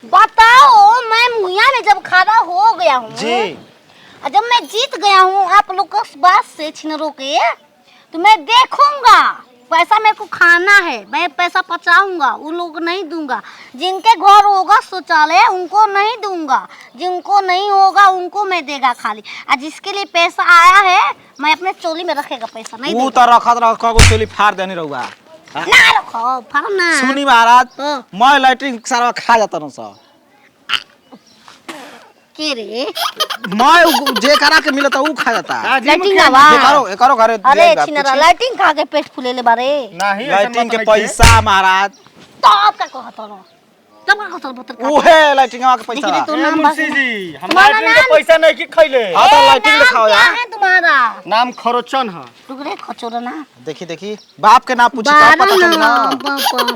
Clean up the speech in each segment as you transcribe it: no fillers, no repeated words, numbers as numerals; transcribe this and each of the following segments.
बताओ, मैं मुहैया में जब खड़ा हो गया हूँ जी, जब मैं जीत गया हूँ आप लोग के बात से छिनरों के, तो मैं देखूंगा। पैसा मेरे को खाना है, मैं पैसा पचाऊंगा, उन लोगों को नहीं दूंगा। जिनके घर होगा शौचालय उनको नहीं दूंगा, जिनको नहीं होगा उनको मैं देगा खाली। और जिसके लिए पैसा आया है मैं अपने चोली में रखेगा, पैसा नहीं वो देगा। तो रखा चोली फाड़ देने रहुआ। ना रखो फाड़ ना। सुनी महाराज, हाँ। मैं लैट्रिन सारा खा जाता ना सब। के रे मैं जे करा के मिलता वो खा जाता। लाइटिंग आवा। एकरो घरे अरे छिनरा लाइटिंग खा के पेट फूलेले बारे। नहीं लैट्रिन के पैसा महाराज। तो आपका कहत रहो, तब का कहत बतर ओहे लैट्रिन के पैसा। देखिए तो नाम मुंशी जी, हम तुम्हारा लैट्रिन के नाम? पैसा नहीं की खैले। हाँ तो लैट्रिन लिखाओ क्या यार। है तुम्हारा? नाम खरोचन है। रुक रे खचोरा ना। देखी देखी बाप के नाम पूछी तब पता चली ना।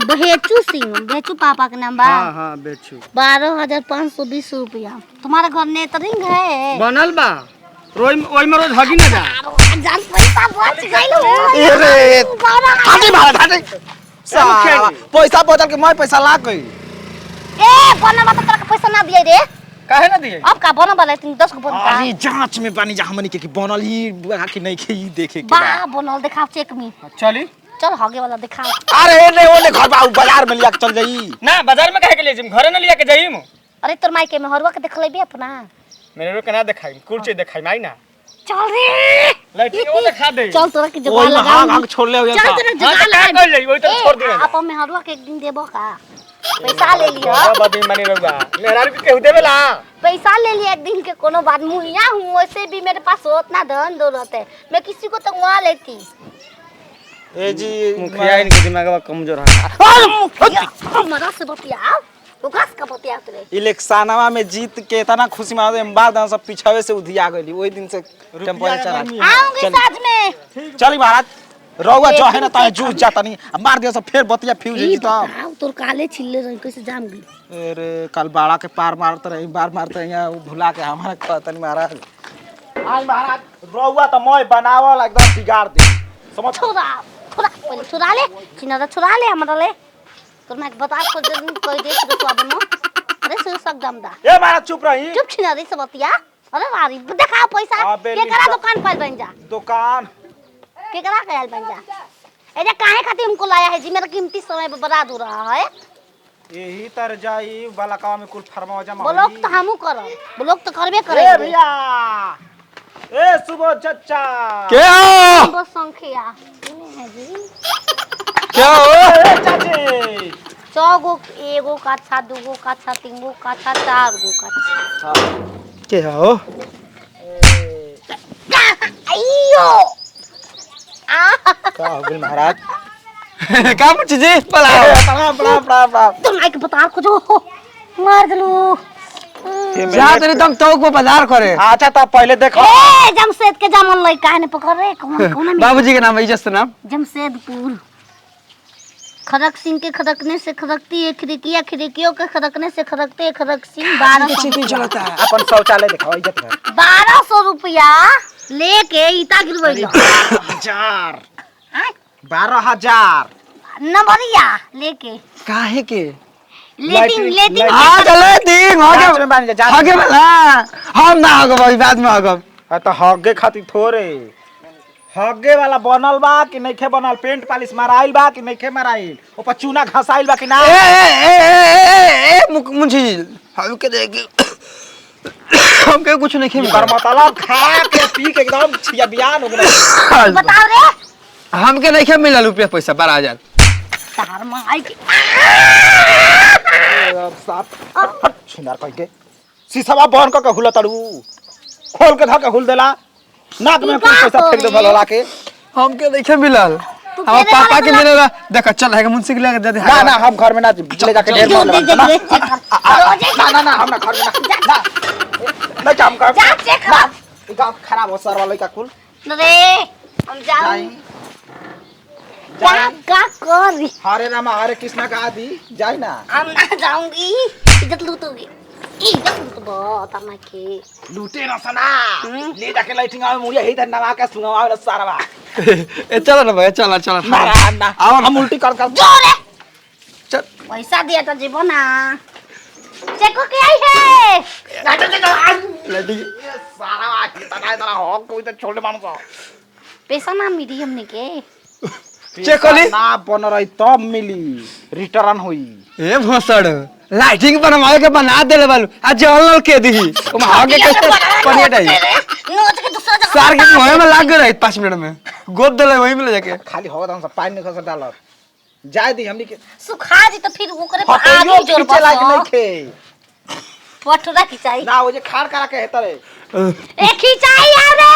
बहेचू सिंह, बेचू पापा के नाम बा। हाँ बेचू 12,520 रुपया। तुम्हारे घर नेटरिंग है? बनल बा। ओई में रोज हगी ना जा। जान पैसा बच गइल हो। अरे हाथी महाराज हाथी। साला पैसा बचल के मैं पैसा ला गई। ए बना मत तेरा पैसा ना दिए रे। काहे ना दिए? अब का बना वाला तुम 10 को बन का। अरे जांच में पानी जा हमनी के कि बनल ही कि नहीं के ही देखे के बा बा। बनल दिखाओ चेक में। चली चल हगे वाला दिखाओ। अरे ने ओने घर बा बाजार में लिया के चल जाई। ना बाजार में काहे के लिए घरे ना लिया के जाई। अरे तोर माई के में हरवा के देख लेबे अपना। मेरे रो के ना दिखाई, कुर्सी दिखाई माई ना। चल रे लैट्रिन वो दिखा दे। चल तोरा के जुगाड़ ओई में लगाऊं। हां छोड़ ले चल तोरा हां जुगाड़ तो का लगा। कर ले, वही तो छोड़ दे। आप में हरवा के एक दिन देबो का? पैसा ले लियो। बदी मानी रहूगा। मेहरारू के केहू देवेला। पैसा ले लिया एक दिन के कोनो बात। मुहिया हूँ वैसे भी मेरे पास उतना धन दौलत है, मैं किसी को तो वहाँ लेती। ए जी मुखिया इनके दिमाग कमजोर है। हमारा से बतिया ओकरा से का बतिया तोरे। इलेक्शनवा में जीत के इतना खुशी में हम बाद सब पिछावे से उधिया गइली। ओई दिन से टेम्परेचर आऊंगी साथ में। चली महाराज रहुआ जो है ना ता जूझ जाता नहीं मार दिया सब फिर बतिया फ्यूज ई जी तो। बताओ तोर काले छिल्ले रंग कैसे जाम गई? अरे कल बाड़ा के पार मारते रही बार मारते यहाँ भुला के हमारा कहतन महाराज। आज महाराज रहुआ तो मैं बनावल एकदम बिगाड़ दे समझ। छोरा छोरा पहले छुरा ले, चिन्ना छुरा ले हमरा ले। तोर मैं बता को जरूर कह दे तो तू बनो। अरे सो सक दम दा। ए महाराज चुप रही। चुप छिना रे से बतिया। अरे वारी दिखाओ पैसा। अबे के करा दुकान पर बन जा। दुकान के करा के बन जा। ए जे काहे खातिर हमको लाया है जी? मेरा कीमती समय बर्बाद हो रहा है। यही तर जाई वाला काम में कुल फरमाओ जमा ब्लॉक तो हमहू करब, ब्लॉक तो करबे ए करेंगे। भैया ए सुबह चचा क्या हो? बस संख्या है जी। क्या हो? ए चाची चौगो एगो का अच्छा, दूगो का अच्छा, तीनगो का अच्छा, चारगो का अच्छा। क्या हो? अयो का हो गइल महाराज? का पूछ जी? पला प्रणाम। तुम एक बता को जो मार दलू। जा तेरे तक तो को बाजार करे। अच्छा तो पहले देखो ए जमशेद के जामन लई काहे ने पकड़ रे? कौन में? बाबूजी के नाम है इज्जत नाम। जमशेदपुर। खड़क सिंह के खड़कने से खड़कती है खिड़कियां, खिड़कियों के खड़कने से खड़कते हैं खड़क सिंह। 1200 चलता है। अपन शौचालय देखो इज्जत है 1200 रुपया लेके ईटा गिरवैलो। 12,000 नंबरिया लेके काहे के? लेटिंग आ चले दिन जांच में बन जा आगे वाला हम ना होगा भाई बाद में होगा। तो हगे खातिर थोड़े हगे वाला बनल बा कि नइखे बनल? पेंट पॉलिश माराइल बा कि नइखे माराइल? ऊपर चूना घसाइल बा कि ना? ए मुंशी हमके देख हमके कुछ नहीं खेल पर मतलब खा के पी के एकदम छिया बियान हो गया। बताओ रे। हमके नहीं खेल मिला रुपया पैसा 12,000। तार माई के अब साथ सुंदर कह के शीशवा बहन क के हुल तड़ू खोल के ध के हुल देला नाक में कुछ पैसा फेंक दे भला के। हमके नहीं खेल मिला। हम पापा के मिलेला देख चल है मुंशी के ले दे दे। ना ना हम घर में ना ले जाके ढेर मार लेना। ना ना हम ना घर में ना ना काम कर जा चेक कर। गांव खराब हो सर वाले का कुल रे हम जाऊं का करी? हरे रामा हरे कृष्णा का आदि जाई ना। हम ना जाऊंगी। इज्जत लूटोगी, इज्जत लूटबो तना के। लूटे ना सना ले जाके लाइटिंग आवे मुझे ही नवा के सुनावा वाला सारा ए चलो ना भाई चल चल। ना ना हम उल्टी कर जो रे चल पैसा दिया तो जीवो ना। लाइटिंग सारा कितना इतना हो कोई तो छोटे मानुस पैसा ना मिली हमने के चेक करी ना बन रही तब मिली रिटर्न हुई ए भोसड़ लाइटिंग बनवाए के बना देले बालू आ जल के दी ओम आगे कैसे पनिया आई नोच के दूसरा जगह सार के मुंह में लाग गई 5 मिनट में गोद देले वही में ले जाके खाली हो दम से पानी खस डाल जाय दी हमनी के सुखा जी तो फिर ओकरे पर हटइयो आगे जोर खींचे लायक नहीं बस खे पटरा खिंचाई ना वो जे खाड़ करा के हेतरे ए खिंचाई आरे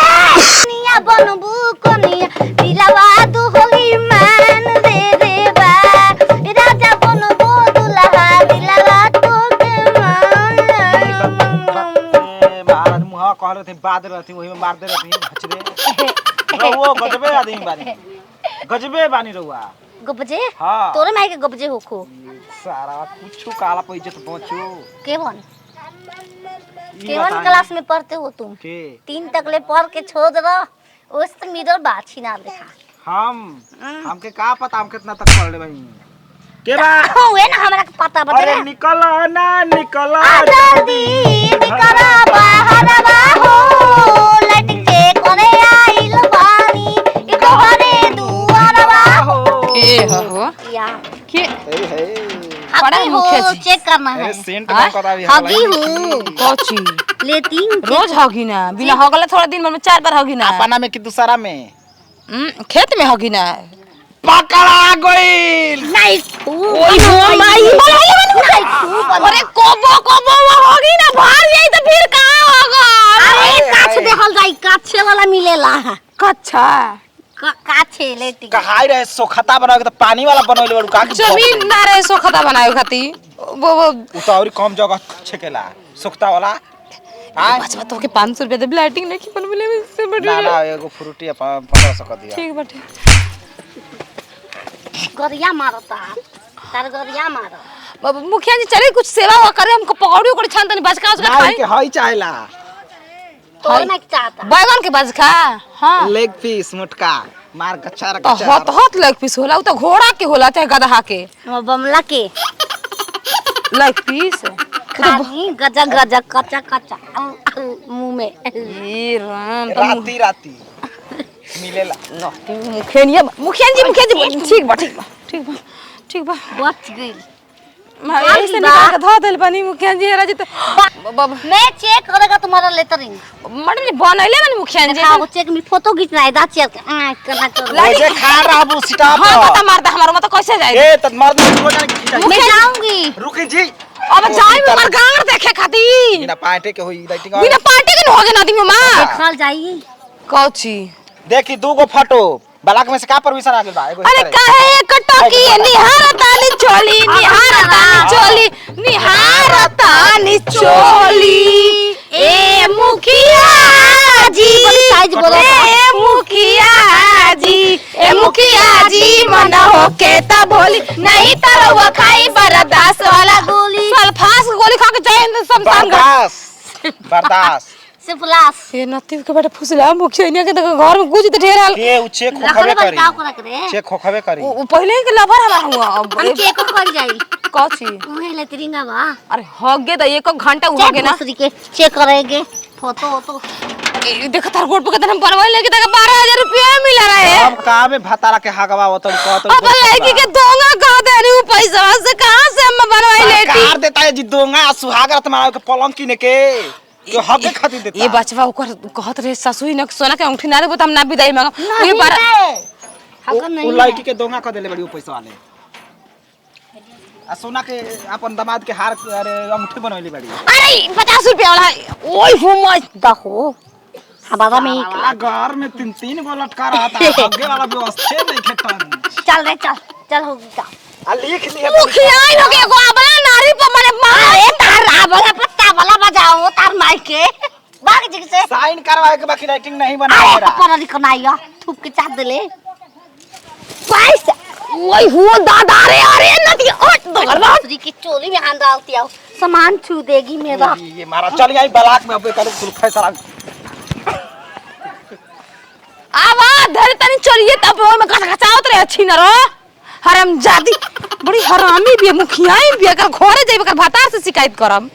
निया बनबू कोनिया दिलवा तू होली मान दे रे बा राजा बनबू दुल्हा दिलवा तू के मान महाराज मुहा कह रहे थे बाद रहती वही में मार दे रहती हचरे वो गजबे आदमी बानी गजबे बानी रहुआ गबजे हाँ। तोरे माई के गबजे होखो सारा कुछ काला पे इज्जत पहुंचो केवन ई केवन बताई क्लास में पढ़ते हो तुम के 3 तकले पढ़ के छोड़ रहा उस तो मिडल बात छीना देखा हमके का पता हम कितना तक पढ़ ले भाई के बा हुए ना हमरा के पता बता अरे निकल ना निकल जल्दी निकला बाहर हो लट के करे आइल बानी ई तोहरे दुआरवा हो ए हो या के हे हे बड़ा हगी मुखिया हो जी। चेक करना है अरे सेंट का पता भी हगी हूँ कोची लेती हूँ रोज होगी ना बिना होगले थोड़ा दिन में 4 बार होगी ना अपना में कि दूसरा में खेत में होगी ना पकड़ा गइल नहीं ओई हो माई अरे कोबो होगी ना बाहर जाई तो फिर कहां होगा अरे काछ देखल जाई काछे वाला मिलेला कच्छा काछे लेती कहाई रहे सोखता बनावे के तो पानी वाला बनवले बड़ू का जमीन ना रहे सोखता बनाए खाती वो उ तो और कम जगह छकेला सोखता वाला हां बचवा तो के 500 रुपया दे लाइटिंग नहीं बनवले से ना बढ़िया ना एगो फ्रूटी 1500 कर दिया ठीक बाटे गरिया मारता तार गरिया मार बाबू मुखिया जी चले कुछ सेवा हुआ करे हमको पकौड़ी उकड़ी छान तनी बचका उसका ना खाई के हई चाहेला तोर में चाहता बैगन के बचका हां लेग पीस मोटका मार गच्छा तो हत हत लेग पीस होला उ तो घोड़ा के होला चाहे गधा के बमला के लेग पीस खानी गजा गजा कच्चा कच्चा मुंह में ए राम राती राती मिलेला मुखिया जी ठीक बा ठीक बा बच गई मैं ऐसे निकाल के धो देल बनी मुखिया जी राजी तो मैं चेक करेगा तुम्हारा लेटरिंग मैडम जी बनैले बनी मुखिया जी देखा वो चेक में फोटो खींचना है दांत चेक करना कर मुझे खा रहा बू सिटा हां कता मारता हमारा मत कैसे जाए ए त मर्द को जाने खींचा मैं जाऊंगी रुकी जी अब जाई मगर गांग देखे खाती बिना पाटे के होई लाइटिंग बिना पार्टी के न होगे ना दी मां देखल जाई कौची देखी दू गो फोटो ब्लॉक में से का परमिशन आ गेल बा एगो अरे काहे कटकी निहारतानी चोली निहारतानी चोली ए मुखिया जी साइज बोलो ए मुखिया जी मन होके त बोली नहीं त रउआ खाई बरदास वाला गोली सल्फास गोली खा के जाए शमशान घाट बर्दाश्त सिफलास ये नतीब के बेटा फुसला मुखिया इने के घर में गुज त ढेर हाल के उ चेक रखले खोखबे बस करी का करा करे चेक खोखबे करी वो पहले के लवर हमारा हुआ अब हम चेक कर जाई कौची उहे लेटरिंग बा अरे होगे त एक घंटा हो गए ना दूसरी के चेक करेंगे फोटो तो देखा तार गोट पे कितना बनवाई लेके तक 12000 रुपया मिला रहा है हम का में भतारा के हागवा होत कहत अब लड़की के दोंगा कह देनी उ पैसा से कहां से हम बनवाई लेती कार देता है जी दोंगा सुहागर तुम्हारा के पलंग किने के जो हक खातिर देता ये बचवा ओकर कहत रहे ससुई न सोना के अंगूठी ना रे बता हम ना विदाई मांगा ये बार हक नहीं उ लड़की के दोंगा क देले बड़ी उ पैसा वाले आ सोना के अपन दामाद के हार अरे अंगूठी बनवली बड़ी अरे 50 रुपया वाला ओए हो मत देखो हमारा में साला घर में 3 गो लटका रहा था आगे वाला व्यवस्था नहीं खेतन चल रे चल होगी का आ लिख लिए मुखिया इन के एगो abla नारी पर माने अरे तार वाला पत्ता वाला बजाओ तार माई के भाग जी से साइन करवाए के बाकी राइटिंग नहीं बना अरे मेरा पर लिखनाइया थूक के चाट देले पैसा ओए हो दादा रे अरे नती ओट दगरवा दूसरी की चोली में हाथ डालती आओ सामान छू देगी मेरा ये मारा चल यही ब्लॉक में अब करू कुल फैसला आवाज धर तनी चलिए तब ओय में घचावत रहे अच्छी न रो हराम जादी बड़ी हरामी भी मुखिया भी अगर घरे जाइब कर भतार से शिकायत करम